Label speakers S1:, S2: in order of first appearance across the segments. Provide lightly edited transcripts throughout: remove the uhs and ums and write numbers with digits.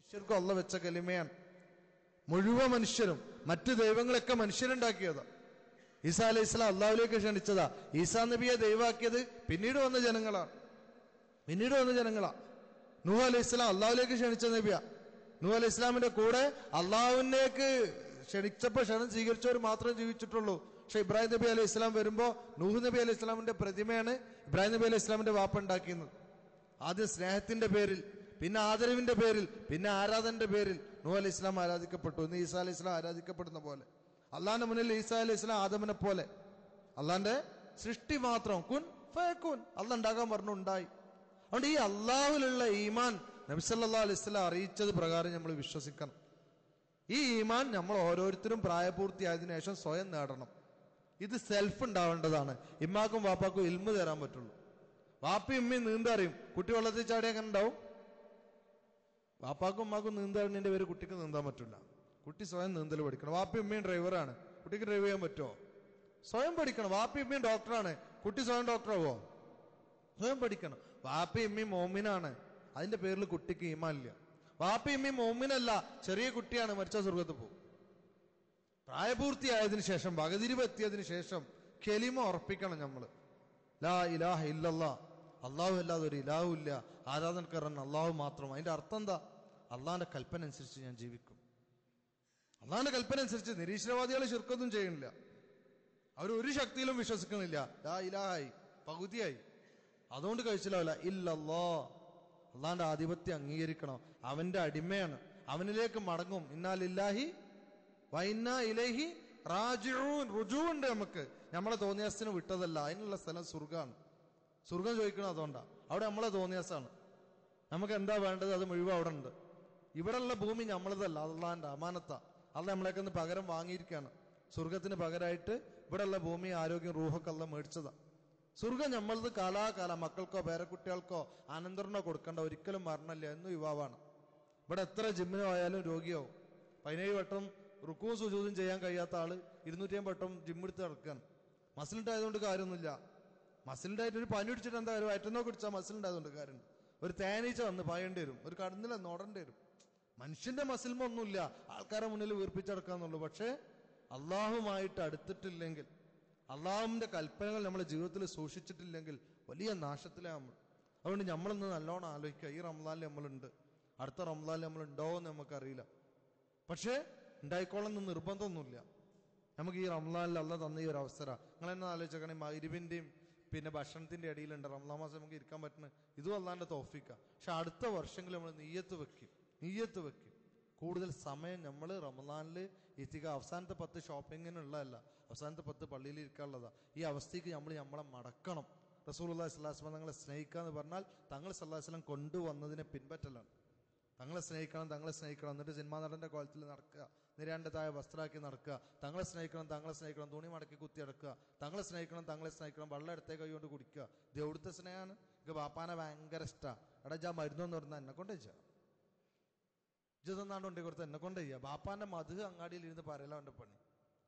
S1: മനുഷ്യർക്കും അള്ള വെച്ച കലിമയാണ്. മുഴുവൻ മനുഷ്യരും, മറ്റു ദൈവങ്ങളൊക്കെ മനുഷ്യരുണ്ടാക്കിയതാ. ഈസാ അലൈഹി സ്വലാം അള്ളാഹുലേക്ക് ക്ഷണിച്ചതാ. ഈസാ നബിയെ ദൈവാക്കിയത് പിന്നീട് വന്ന ജനങ്ങളാണ്. നൂഹ് അലൈഹി സ്വലാം അള്ളാഹുലേക്ക് ക്ഷണിച്ച നബിയാ. നൂഹ് അലൈഹി സ്വലാമിന്റെ കൂടെ അള്ളാഹുവിനേക്ക് ക്ഷണിച്ചപ്പോൾ ക്ഷണം സ്വീകരിച്ചവർ മാത്രമേ ജീവിച്ചിട്ടുള്ളൂ. പക്ഷെ ഇബ്രാഹിം നബി അലൈഹി സ്വലാം വരുമ്പോൾ നൂഹ് നബി അലൈഹി സ്വലാമിന്റെ പ്രതിമയാണ് ഇബ്രാഹിം നബി അലൈഹി സ്വലാമിന്റെ വാപ്പ ഉണ്ടാക്കിയത്. ആദ്യം സ്നേഹത്തിന്റെ പേരിൽ, പിന്നെ ആദരവിന്റെ പേരിൽ, പിന്നെ ആരാധനന്റെ പേരിൽ നൂഹ് അലൈഹി സ്വലാം ആരാധിക്കപ്പെട്ടു. ഇന്ന് ഈസാ അലൈഹി സ്വലാം ആരാധിക്കപ്പെടുന്ന പോലെ. അള്ളാന്റെ മുന്നിൽ ഈസാ അലൈഹി സ്വലാം ആദമിനെ പോലെ അള്ളാന്റെ സൃഷ്ടി മാത്രം, കുൻ ഫയകൂൻ, അള്ളാഹ് ഉണ്ടാകാൻ പറഞ്ഞു, ഉണ്ടായി. അതുകൊണ്ട് ഈ അള്ളാഹുവിലുള്ള ഈമാൻ നബി സല്ലല്ലാഹു അലൈഹി വസല്ലം അറിയിച്ചത് പ്രകാരം നമ്മൾ വിശ്വസിക്കണം. ഈ ഈമാൻ നമ്മൾ ഓരോരുത്തരും പ്രായപൂർത്തിയായതിനു ശേഷം സ്വയം നേടണം. ഇത് സെൽഫ് ഉണ്ടാവേണ്ടതാണ്. ഇമ്മാക്കും വാപ്പാക്കും ഇൽമു തരാൻ പറ്റുള്ളൂ. വാപ്പയും ഉമ്മയും നീന്തറിയും, കുട്ടി വെള്ളത്തിൽ ചാടി അങ്ങനെ ഉണ്ടാവും. വാപ്പാക്കും ഉമ്മാക്കും നീന്തറിഞ്ഞതിന്റെ പേര് കുട്ടിക്ക് നീന്താൻ പറ്റില്ല. കുട്ടി സ്വയം നീന്തൽ പഠിക്കണം. വാപ്പയും ഉമ്മയും ഡ്രൈവറാണ്, കുട്ടിക്ക് ഡ്രൈവ് ചെയ്യാൻ പറ്റുമോ? സ്വയം പഠിക്കണം. വാപ്പയും ഉമ്മയും ഡോക്ടറാണ്, കുട്ടി സ്വയം ഡോക്ടറാവോ? സ്വയം പഠിക്കണം. വാപ്പയും ഉമ്മയും മോമിനാണ്, അതിന്റെ പേരിൽ കുട്ടിക്ക് ഈമാനില്ല. വാപ്പയും ഉമ്മയും മോമിനല്ല, ചെറിയ കുട്ടിയാണ്, മരിച്ച സ്വർഗത്ത് പോകും. പ്രായപൂർത്തിയായതിനു ശേഷം, വകതിരിവ് എത്തിയതിനു ശേഷം കെലിമ ഉറപ്പിക്കണം നമ്മള്. ലാ ഇലാഹ ഇല്ലല്ലാ, അള്ളാഹു അല്ലാതെ ഒരു ഇലാഹു ഇല്ല, ആരാധനക്കാരൻ അള്ളാഹു മാത്രം. അതിന്റെ അർത്ഥം എന്താ? അള്ളാഹിന്റെ കൽപ്പന അനുസരിച്ച് ഞാൻ ജീവിക്കും. അള്ളാഹിന്റെ കൽപ്പന അനുസരിച്ച്. നിരീശ്വരവാദികൾ ശിർക്കൊന്നും ചെയ്യണില്ല, അവരൊരു ശക്തിയിലും വിശ്വസിക്കണില്ല. ലാ ഇലാഹായി, പകുതിയായി. അതുകൊണ്ട് കഴിച്ചില്ല ഇല്ലല്ലാ. അള്ളാഹിന്റെ ആധിപത്യം അംഗീകരിക്കണം. അവന്റെ അടിമയാണ്, അവനിലേക്ക് മടങ്ങും. ഇന്നാ ലില്ലാഹി വ ഇന്നാ ഇലൈഹി റാജിഊൻ. റുജൂഉണ്ട് നമുക്ക്. നമ്മളെ തോന്നിയാസത്തിന് വിട്ടതല്ല. അതിനുള്ള സ്ഥലം സ്വർഗ്ഗാണ്. സ്വർഗം ചോദിക്കണം അതുകൊണ്ടാ. അവിടെ നമ്മളെ തോന്നിയാസാണ്. നമുക്ക് എന്താ വേണ്ടത് അത് മുഴുവൻ അവിടെ ഉണ്ട്. ഇവിടെയുള്ള ഭൂമി നമ്മളതല്ല, അള്ളാഹിന്റെ അമാനത്താ. അള്ളാഹ് നമ്മളേക്കൊന്ന് പകരം വാങ്ങിയിരിക്കുകയാണ്. സ്വർഗത്തിന് പകരമായിട്ട് ഇവിടെയുള്ള ഭൂമി, ആരോഗ്യം, റൂഹൊക്കെ അള്ളാഹ് മേടിച്ചതാ. സ്വർഗം നമ്മളത് കാലാകാലം മക്കൾക്കോ പേരക്കുട്ടികൾക്കോ അനന്തരനോ കൊടുക്കേണ്ട. ഒരിക്കലും മരണമില്ല, എന്നും യുവാവാണ്. ഇവിടെ എത്ര ജിമ്മിനോ ആയാലും രോഗിയാവും. 17 വട്ടം റുക്കൂ സുജൂദും ചെയ്യാൻ കഴിയാത്ത ആള് 250 വട്ടം ജിമ്മെടുത്ത് നടക്കുകയാണ്. മസിലിൻ്റെ ആയതുകൊണ്ട് കാര്യമൊന്നുമില്ല. മസിലിൻ്റെ ആയിട്ട് ഒരു പനി പിടിച്ചിട്ട് എന്താ കാര്യം? വയറ്റെന്നോ കുടിച്ചാൽ മസിലിൻ്റെ ആയതുകൊണ്ട് കാര്യമുണ്ട്. ഒരു തേനീച്ച വന്ന് പായേണ്ടി വരും, ഒരു കടന്നില നോടേണ്ടി വരും. മനുഷ്യന്റെ മസിൽമ ഒന്നുമില്ല, ആൾക്കാരെ മുന്നിൽ വീർപ്പിച്ചെടുക്കാന്നുള്ളൂ. പക്ഷേ അള്ളാഹുമായിട്ട് അടുത്തിട്ടില്ലെങ്കിൽ, അള്ളാഹുവിന്റെ കൽപ്പനകൾ നമ്മളെ ജീവിതത്തിൽ സൂക്ഷിച്ചിട്ടില്ലെങ്കിൽ വലിയ നാശത്തിലാണ് നമ്മൾ. അതുകൊണ്ട് നമ്മളിന്ന് നല്ലോണം ആലോചിക്കുക. ഈ റംസാനിൽ നമ്മളുണ്ട്, അടുത്ത റംസാനിൽ നമ്മൾ ഉണ്ടോ എന്ന് നമുക്കറിയില്ല. പക്ഷേ ഉണ്ടായിക്കോളെന്ന് നിർബന്ധമൊന്നുമില്ല. നമുക്ക് ഈ റംസാനിൽ അള്ളാഹ് തന്ന ഈ ഒരു അവസരം നിങ്ങൾ എന്നെ ആലോചിച്ചേക്കണേ. മഗ്‌രിബിന്റെയും പിന്നെ ഭക്ഷണത്തിന്റെ ഇടയിലുണ്ട് റംസാൻ മാസം നമുക്ക് ഇരിക്കാൻ പറ്റുന്നത്. ഇതും അള്ളാഹിന്റെ തൗഫീഖാ. പക്ഷെ അടുത്ത വർഷങ്ങളിൽ നമ്മൾ നീയത്ത് വെക്കും. കൂടുതൽ സമയം നമ്മൾ റമദാനിൽ എത്തിക്കുക. അവസാനത്തെ 10 ഷോപ്പിങ്ങിനുള്ളതല്ല, അവസാനത്തെ 10 പള്ളിയിൽ ഇരിക്കാനുള്ളതാ. ഈ അവസ്ഥയ്ക്ക് നമ്മളെ മടക്കണം. റസൂലുള്ളാഹി സ്വല്ലല്ലാഹു അലൈഹി വസല്ലം തങ്ങളെ സ്നേഹിക്കുക എന്ന് പറഞ്ഞാൽ തങ്ങൾ സല്ലല്ലാഹു അലൈഹി വസല്ലം കൊണ്ടുവന്നതിനെ പിൻപറ്റലാണ്. തങ്ങളെ സ്നേഹിക്കണം. എന്നിട്ട് സിനിമാ നടന്റെ കോലത്തിൽ നടക്കുക, നിരാന്റെ താഴെ വസ്ത്രമാക്കി നടക്കുക. തങ്ങളെ സ്നേഹിക്കണം, തുണി മടക്കി കുത്തി അടക്കുക. തങ്ങളെ സ്നേഹിക്കണം, വെള്ളം എടുത്തേ കൈ കൊണ്ട് കുടിക്കുക. ഇത് എവിടുത്തെ സ്നേഹമാണ്? ഇത് ബാപ്പാനെ ഭയങ്കര ഇഷ്ടമാണ്. എടാ ഞാൻ മരുന്നെന്ന് പറഞ്ഞാൽ എന്നെ കൊണ്ട് വെച്ചാൽ ഇജതന്നാണ്ട് കൊണ്ടേ കൊടുത്ത് എന്നെ കൊണ്ട് ചെയ്യുക. ബാപ്പാന്റെ മധു അങ്ങാടിയിൽ ഇരുന്ന് പറയല അവന്റെ പണി.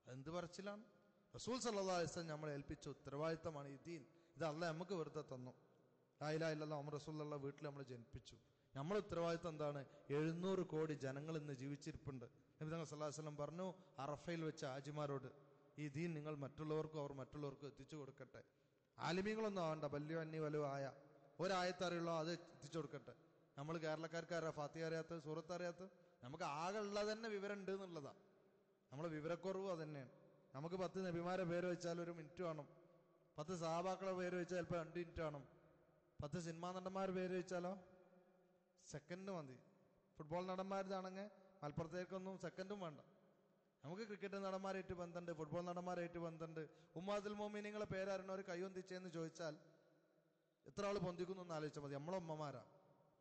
S1: അതെന്ത് പറച്ചിലാണ്? റസൂൽ സല്ലല്ലാഹു അലൈഹി വസല്ലം നമ്മളെ ഏൽപ്പിച്ച ഉത്തരവാദിത്തമാണ് ഈ ദീൻ. ഇത് അള്ളാഹ് നമുക്ക് വെറുതെ തന്നു. ലാ ഇലാഹ ഇല്ലല്ലാഹ് മുഹമ്മദ് റസൂലുള്ളാഹി വീട്ടിൽ നമ്മളെ ജനിപ്പിച്ചു. നമ്മളെ ഉത്തരവാദിത്തം എന്താണ്? 700 കോടി ജനങ്ങൾ ഇന്ന് ജീവിച്ചിരിപ്പുണ്ട്. നബി തങ്ങൾ സല്ലല്ലാഹു അലൈഹി വസല്ലം പറഞ്ഞു അറഫയിൽ വെച്ച ഹാജിമാരോട്, ഈ ദീൻ നിങ്ങൾ മറ്റുള്ളവർക്കും അവർ മറ്റുള്ളവർക്കും എത്തിച്ചു കൊടുക്കട്ടെ. ആലിമീങ്ങളൊന്നും ആവണ്ട, വല്യോ അന്നി വലു ആയ ഒരായത്ത് അറിയുള്ളൂ, അത് എത്തിച്ചു കൊടുക്കട്ടെ. നമ്മൾ കേരളക്കാർക്കാരാ ഫാത്തിഹ അറിയാത്ത, സൂറത്ത് അറിയാത്ത? നമുക്ക് ആകെ ഉള്ളത് തന്നെ വിവരം ഉണ്ട് എന്നുള്ളതാ. നമ്മളെ വിവരക്കുറവ് അത് തന്നെയാണ്. നമുക്ക് 10 നബിമാരെ പേര് വെച്ചാൽ 1 മിനിറ്റ് വേണം. 10 സഹാബാക്കളെ പേര് വെച്ചാൽ ചിലപ്പോൾ 2 മിനിറ്റ് വേണം. 10 സിനിമാ നടന്മാരുടെ പേര് വെച്ചാലോ സെക്കൻഡ് മതി. ഫുട്ബോൾ നടന്മാരുതാണെങ്കിൽ മലപ്പുറത്തേക്കൊന്നും സെക്കൻഡും വേണ്ട. നമുക്ക് ക്രിക്കറ്റ് നടന്മാരായിട്ട് ബന്ധമുണ്ട്, ഫുട്ബോൾ നടന്മാരായിട്ട് ബന്ധമുണ്ട്. ഉമ്മാത്തുൽ മോമിനീങ്ങളെ പേരറിഞ്ഞവർ കൈയൊന്തിച്ചെന്ന് ചോദിച്ചാൽ എത്ര ആൾ പൊന്തിക്കുന്നു എന്ന് ആലോചിച്ചാൽ മതി. നമ്മളെ ഉമ്മമാരാ.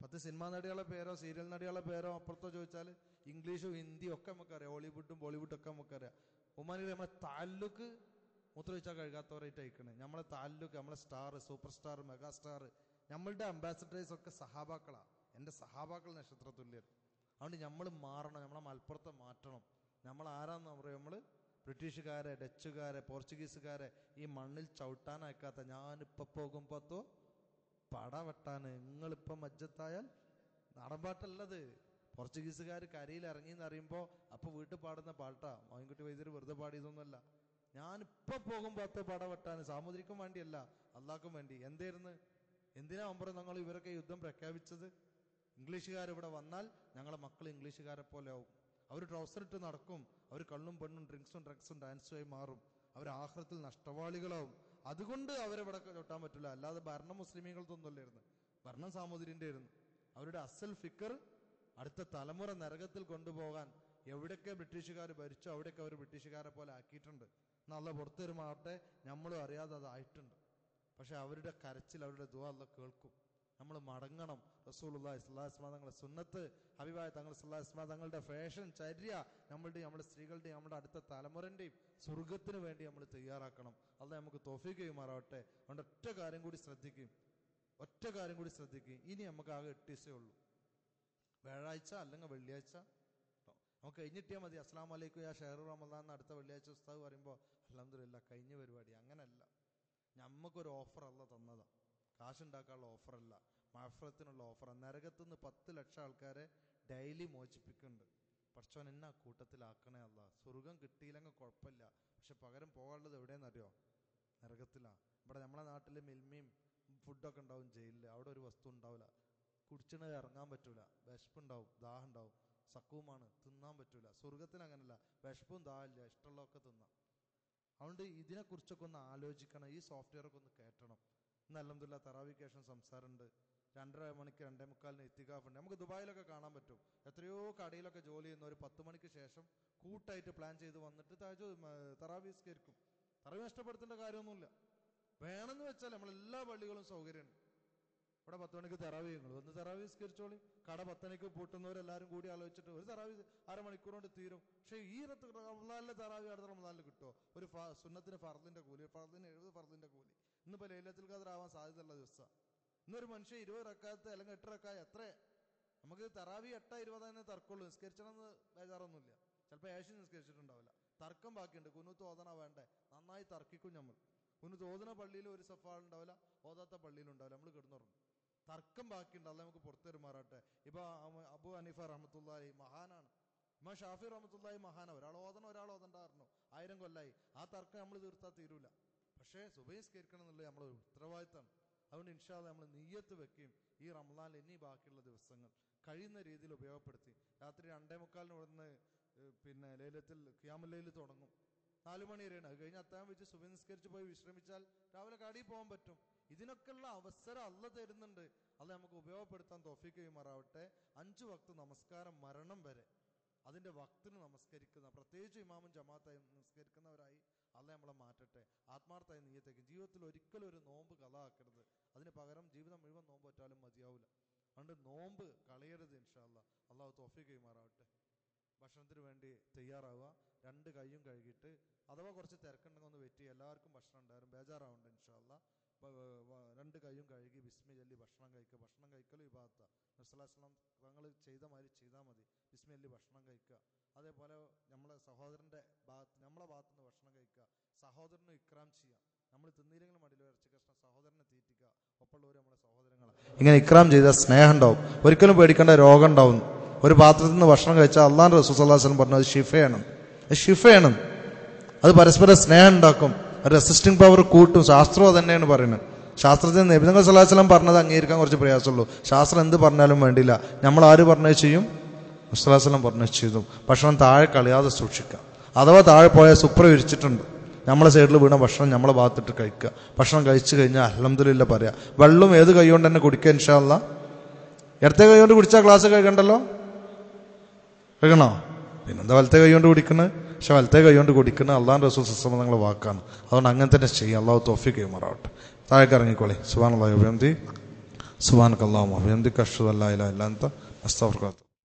S1: 10 സിനിമാ നടികളെ പേരോ സീരിയൽ നടികളെ പേരോ അപ്പുറത്തോ ചോദിച്ചാൽ ഇംഗ്ലീഷും ഹിന്ദിയും ഒക്കെ നമുക്കറിയാം, ഹോളിവുഡും ബോളിവുഡും ഒക്കെ നമുക്കറിയാം. ഉമ്മാനിൽ നമ്മളെ താലൂക്ക് മൂത്രമൊഴിച്ചാൽ കഴുകാത്തവരായിട്ട് അയക്കണേ. നമ്മളെ താലൂക്ക്, നമ്മളെ star, super star, mega star, നമ്മളുടെ അംബാസഡേഴ്സ് ഒക്കെ സഹാബാക്കളാ. എൻ്റെ സഹാബാക്കൾ നക്ഷത്ര തുല്യർ. അതുകൊണ്ട് നമ്മൾ മാറണം, നമ്മളെ മലപ്പുറത്തെ മാറ്റണം. നമ്മൾ ആരാന്ന് പറയും? നമ്മൾ ബ്രിട്ടീഷുകാരെ, ഡച്ചുകാരെ, പോർച്ചുഗീസുകാരെ ഈ മണ്ണിൽ ചവിട്ടാൻ അയക്കാത്ത. ഞാനിപ്പോൾ പോകുമ്പോഴത്തോ പട വെട്ടാന് നിങ്ങളിപ്പം മജ്ജത്തായാൽ നാടൻപാട്ടല്ലത്. പോർച്ചുഗീസുകാർ കരയിൽ ഇറങ്ങി എന്ന് അറിയുമ്പോൾ അപ്പോൾ വീട്ടിൽ പാടുന്ന പാട്ടാ. മോയിൻകുട്ടി വൈദ്യർ വെറുതെ പാടിയതൊന്നുമല്ല. ഞാനിപ്പോ പോകും 10 പട വെട്ടാൻ, സാമുദ്രിക്കും വേണ്ടിയല്ല, അള്ളാഹ്ക്കും വേണ്ടി. എന്തിനാ അമ്പറ ഞങ്ങൾ ഇവരൊക്കെ യുദ്ധം പ്രഖ്യാപിച്ചത്? ഇംഗ്ലീഷുകാർ ഇവിടെ വന്നാൽ ഞങ്ങളെ മക്കൾ ഇംഗ്ലീഷുകാരെ പോലെ ആവും. അവർ ട്രൗസർ ഇട്ട് നടക്കും, അവർ കള്ളും പെണ്ണും ഡ്രിങ്ക്സും ഡാൻസുമായി മാറും, അവർ ആഖിറത്തിൽ നഷ്ടവാളികളാവും. അതുകൊണ്ട് അവരെവിടെ തൊട്ടാൻ പറ്റില്ല. അല്ലാതെ ഭരണം മുസ്ലിമീങ്ങൾക്കൊന്നുമല്ലായിരുന്നു, ഭരണം സാമൂതിരിന്റെ ആയിരുന്നു. അവരുടെ അസൽ ഫിക്കർ അടുത്ത തലമുറ നരകത്തിൽ കൊണ്ടുപോകാൻ എവിടെയൊക്കെ ബ്രിട്ടീഷുകാർ ഭരിച്ചോ അവിടെയൊക്കെ അവർ ബ്രിട്ടീഷുകാരെ പോലെ ആക്കിയിട്ടുണ്ട്. നല്ല പുറത്തു വരുമാവട്ടെ, നമ്മളും അറിയാതെ അതായിട്ടുണ്ട്. പക്ഷെ അവരുടെ കരച്ചിൽ, അവരുടെ ദുആ അല്ലാഹ് കേൾക്കും. നമ്മൾ മടങ്ങണം. റസൂലുള്ളാഹി സ്വല്ലല്ലാഹു അലൈഹി വസല്ലം തങ്ങളുടെ സുന്നത്ത്, ഹബീബായ തങ്ങൾ സ്വല്ലല്ലാഹു അലൈഹി വസല്ലം തങ്ങളുടെ ഫാഷൻ ചര്യ നമ്മുടെ സ്ത്രീകളുടെയും നമ്മുടെ അടുത്ത തലമുറന്റെയും സ്വർഗത്തിന് വേണ്ടി നമ്മൾ തയ്യാറാക്കണം. അല്ലാഹ് നമുക്ക് തൗഫീഖ് ചെയ്യുമാറാവട്ടെ. അതുകൊണ്ട് ഒറ്റ കാര്യം കൂടി ശ്രദ്ധിക്കും. ഇനി നമുക്ക് ആകെ 8 ദിവസമേ ഉള്ളൂ. വ്യാഴാഴ്ച അല്ലെങ്കിൽ വെള്ളിയാഴ്ച നമുക്ക് കഴിഞ്ഞിട്ടിയാൽ മതി. അസ്സലാമു അലൈക്കും യാ ഷഹ്റു റമദാൻ എന്ന് അടുത്ത വെള്ളിയാഴ്ച ഉസ്താദ് പറയുമ്പോൾ അൽഹംദുലില്ലാ കഴിഞ്ഞ പരിപാടി. അങ്ങനല്ല, നമുക്കൊരു ഓഫർ അല്ല തന്നതാ. കാശുണ്ടാക്കാനുള്ള ഓഫറല്ല, മഅഫറത്തിനുള്ള ഓഫറാണ്. നരകത്തുനിന്ന് 10 ലക്ഷം ആൾക്കാരെ ഡെയിലി മോചിപ്പിക്കുന്നുണ്ട്. പടച്ചോൻ എന്നെ കൂട്ടത്തിലാക്കണേ അല്ലാ. സ്വർഗം കിട്ടിയില്ലെങ്കിൽ കുഴപ്പമില്ല, പക്ഷെ പകരം പോകാനുള്ളത് എവിടെയെന്നറിയോ? നരകത്തിലാണ്. ഇവിടെ നമ്മളെ നാട്ടിൽ മിൽമയും ഫുഡൊക്കെ ഉണ്ടാവും ജയിലിൽ. അവിടെ ഒരു വസ്തു ഉണ്ടാവില്ല, കുടിച്ചിട്ട് ഇറങ്ങാൻ പറ്റൂല, വിശപ്പുണ്ടാവും, ദാഹം ഉണ്ടാവും, സക്കുവുമാണ്, തിന്നാൻ പറ്റൂല. സ്വർഗത്തിന് അങ്ങനല്ല, വിശപ്പും ദാഹമില്ല, ഇഷ്ടമുള്ളതൊക്കെ തിന്നാം. അതുകൊണ്ട് ഇതിനെക്കുറിച്ചൊക്കെ ഒന്ന് ആലോചിക്കണം, ഈ സോഫ്റ്റ്വെയറൊക്കെ ഒന്ന് കയറ്റണം. ഇന്ന് അൽഹംദുലില്ലാ തറാവീഹ് ശേഷം സംസാരമുണ്ട്. 2:30 മണിക്ക് 2:45 ഇത്തികാഫുണ്ട്. നമുക്ക് ദുബായിലൊക്കെ കാണാൻ പറ്റും. എത്രയോ കടയിലൊക്കെ ജോലി ചെയ്യുന്ന ഒരു 10 മണിക്ക് ശേഷം കൂട്ടായിട്ട് പ്ലാൻ ചെയ്ത് വന്നിട്ട് തറാവീഹ് നിസ്കരിക്കും. തറാവീഹ് നഷ്ടപ്പെടുത്തേണ്ട കാര്യമൊന്നുമില്ല. വേണമെന്ന് വെച്ചാൽ നമ്മളെല്ലാ പള്ളികളും സൗകര്യമുണ്ട്. ഇവിടെ 10 മണിക്ക് തറാവീഹ്, ഒന്ന് തറാവീഹ് നിസ്കരിച്ചോളി. കട 10 മണിക്ക് പൂട്ടുന്നവരെല്ലാവരും കൂടി ആലോചിച്ചിട്ട് ഒരു തറാവീഹ് അരമണിക്കൂർ കൊണ്ട് തീരും. പക്ഷേ ഈ റമദാനിലെ തറാവീഹ് അടുത്ത റമദാനിൽ കിട്ടുമോ? ഒരു സുന്നത്തിന് ഫർദിന്റെ കൂലി, ഫർദിന് 70 ഫർദിന്റെ കൂലി. ഇന്നിപ്പോൾ ലൈലത്തുൽ ഖദ്ർ ആവാൻ സാധ്യതയുള്ള ദിവസം. ഇന്നൊരു മനുഷ്യൻ 20 റക്അത്ത് അല്ലെങ്കിൽ 8 റക്അത്ത് എത്ര? നമുക്ക് തറാവീഹ് 8:20 തർക്കമുള്ളൂ. നിസ്കരിച്ചണമെന്ന് ബേജാറൊന്നുമില്ല. ചിലപ്പോൾ ഏശി നിസ്കരിച്ചിട്ടുണ്ടാവില്ല, തർക്കം ബാക്കിയുണ്ട്. കുനൂത്ത് ഓതണ വേണ്ടേ? നന്നായി തർക്കിക്കും നമ്മൾ. കുനൂത്ത് ഓതണ പള്ളിയിൽ ഒരു സഫാളുണ്ടാവില്ല, ഓതാത്ത പള്ളിയിലുണ്ടാവില്ല, നമ്മൾ കിടന്നുറങ്ങും. തർക്കം ബാക്കിയുണ്ട്. അത് നമുക്ക് പുറത്തു വരുമാറാട്ടെ. ഇപ്പൊ അബു ഹനീഫ റഹ്മത്തുള്ളാഹി മഹാനാണ്, ഇമാം ഷാഫി റഹ്മത്തുള്ളാഹി മഹാന. ഒരാൾ ഓതണം, ഒരാൾ ഓതണ്ടായിരുന്നു, 1000 കൊല്ലായി. ആ തർക്കം നമ്മൾ തീർത്താൽ തീരൂല. പക്ഷേ സുബഹി നിസ്കരിക്കണം എന്നുള്ളത് നമ്മളെ ഉത്തരവാദിത്തമാണ്. അതുകൊണ്ട് ഇൻഷാ അല്ലാഹ് നമ്മൾ നിയ്യത്ത് വെക്കുകയും ഈ റമദാനിൽ ഇനി ബാക്കിയുള്ള ദിവസങ്ങൾ കഴിയുന്ന രീതിയിൽ ഉപയോഗപ്പെടുത്തി. രാത്രി 2:45 ഇവിടുന്ന് ലൈലത്തുൽ ഖിയാമുൽ ലൈൽ തുടങ്ങും. 4 മണി വരെയാണ്. അത് കഴിഞ്ഞ് അത്താഴം വെച്ച് സുബഹി നിസ്കരിച്ച് പോയി വിശ്രമിച്ചാൽ രാവിലെ കടയിൽ പോകാൻ പറ്റും. ഇതിനൊക്കെയുള്ള അവസരം അല്ലാഹ് തരുന്നുണ്ട്. അത് നമുക്ക് ഉപയോഗപ്പെടുത്താൻ തൗഫീഖ് ചെയ്യുമാറാവട്ടെ. 5 വക്ത് നമസ്കാരം മരണം വരെ അതിന്റെ വക്തിന് നമസ്കരിക്കുന്ന, പ്രത്യേകിച്ച് ഇമാമും ജമാഅത്തായി നമസ്കരിക്കുന്നവരായി അല്ലാഹ് നമ്മളെ മാറ്റട്ടെ. ആത്മാർത്ഥമായി നിയ്യത്തേക്ക് ജീവിതത്തിൽ ഒരിക്കലും ഒരു നോമ്പ് കളാക്കരുത്. അതിന് പകരം ജീവിതം മുഴുവൻ നോമ്പ് വെച്ചാലും മതിയാവില്ല. അതുകൊണ്ട് നോമ്പ് കളയരുത്. ഇൻഷാ അല്ലാഹ് അള്ളാഹു തൗഫീഖ് ചെയ്യുമാറാവട്ടെ. ഭക്ഷണത്തിന് വേണ്ടി തയ്യാറാവുക. 2 കൈയും കഴുകിയിട്ട്, അഥവാ കുറച്ച് തിരക്കുണ്ടെങ്കിൽ ഒന്ന് വെയിറ്റ് ചെയ്യുക. എല്ലാവർക്കും ഭക്ഷണം ഉണ്ടായിരുന്നു, ബേജാറാവുണ്ട്. ഇൻഷാ അല്ലാഹ് 2 കൈയും കഴുകി ബിസ്മി ചൊല്ലി ഭക്ഷണം കഴിക്കുക. ഭക്ഷണം കഴിക്കലും ഇബാദത്താ. നബി സ്വല്ലല്ലാഹു അലൈഹി വസല്ലം തങ്ങൾ ചെയ്ത മാതിരി ചെയ്താൽ മതി. ബിസ്മി ചൊല്ലി ഭക്ഷണം കഴിക്കുക. അതേപോലെ നമ്മളെ സഹോദരന്റെ നമ്മളെ ഭാഗത്തു നിന്ന് ഭക്ഷണം കഴിക്കുക. സഹോദരന് ഇക്രാം ചെയ്യാം. നമ്മൾ തിന്നില്ലെങ്കിലും മടിയിൽ ഇറച്ചി കഷ്ണം സഹോദരനെ തീറ്റിക്കുക. ഒപ്പമുള്ളവർ നമ്മളെ സഹോദരങ്ങളെ ഇങ്ങനെ ഇക്രാം ചെയ്താൽ സ്നേഹം ഉണ്ടാവും. ഒരിക്കലും പേടിക്കേണ്ട രോഗം ഉണ്ടാവും. ഒരു പാത്രത്തിൽ നിന്ന് ഭക്ഷണം കഴിച്ചാൽ അള്ളാഹു റസൂൽ സ്വല്ലല്ലാഹു അലൈഹി വസല്ലം പറഞ്ഞത് ഷിഫയാണ്. അത് പരസ്പരം സ്നേഹം ഉണ്ടാക്കും, റെസിസ്റ്റിംഗ് പവർ കൂട്ടും. ശാസ്ത്രം തന്നെയാണ് പറയുന്നത്. ശാസ്ത്രത്തിൽ നബി സല്ലല്ലാഹു അലൈഹി വസല്ലം പറഞ്ഞത് അംഗീകരിക്കാൻ കുറച്ച് പ്രയാസമുള്ളൂ. ശാസ്ത്രം എന്ത് പറഞ്ഞാലും വേണ്ടില്ല, നമ്മൾ ആര് പറഞ്ഞത് ചെയ്യും? നബി സല്ലല്ലാഹു അലൈഹി വസല്ലം പറഞ്ഞത് ചെയ്തു. ഭക്ഷണം താഴെ കളയാതെ സൂക്ഷിക്കുക. അഥവാ താഴെ പോയാൽ സുപ്ര വിരിച്ചിട്ടുണ്ട്, നമ്മളെ സൈഡിൽ വീണ ഭക്ഷണം നമ്മളെ ഭാഗത്തിട്ട് കഴിക്കുക. ഭക്ഷണം കഴിച്ചു കഴിഞ്ഞാൽ അൽഹംദുലില്ലാ പറയാ. വെള്ളം ഏത് കൈ കൊണ്ട് തന്നെ കുടിക്കുക. ഇൻഷാ അല്ലാഹ് ഇടത്തെ കൈ കൊണ്ട് കുടിച്ചാൽ ഗ്ലാസ് കഴുകണ്ടല്ലോ, കഴുകണോ? പിന്നെന്താ വലത്തെ കൈ കൊണ്ട് കുടിക്കുന്നത്? പക്ഷെ വലത്തെ കൈ കൊണ്ട് കുടിക്കുന്നത് അള്ളാഹു റസൂൽ സ്വല്ലല്ലാഹു അലൈഹി വസല്ലം നിങ്ങളെ വാക്കാണ്. അതുകൊണ്ട് അങ്ങനെ തന്നെ ചെയ്യാം. അള്ളാഹു തൗഫീഖ് ചെയ്യുമാറാവട്ടെ. താഴേക്ക് ഇറങ്ങിക്കോളെ. സുബ്ഹാനല്ലാഹി വബിഹംദിഹി സുബ്ഹാനകല്ലാഹുമ്മ വബിഹംദിക അശ്ഹദു അല്ലാ ഇലാഹ ഇല്ല അൻത അസ്തഗ്ഫിറുക.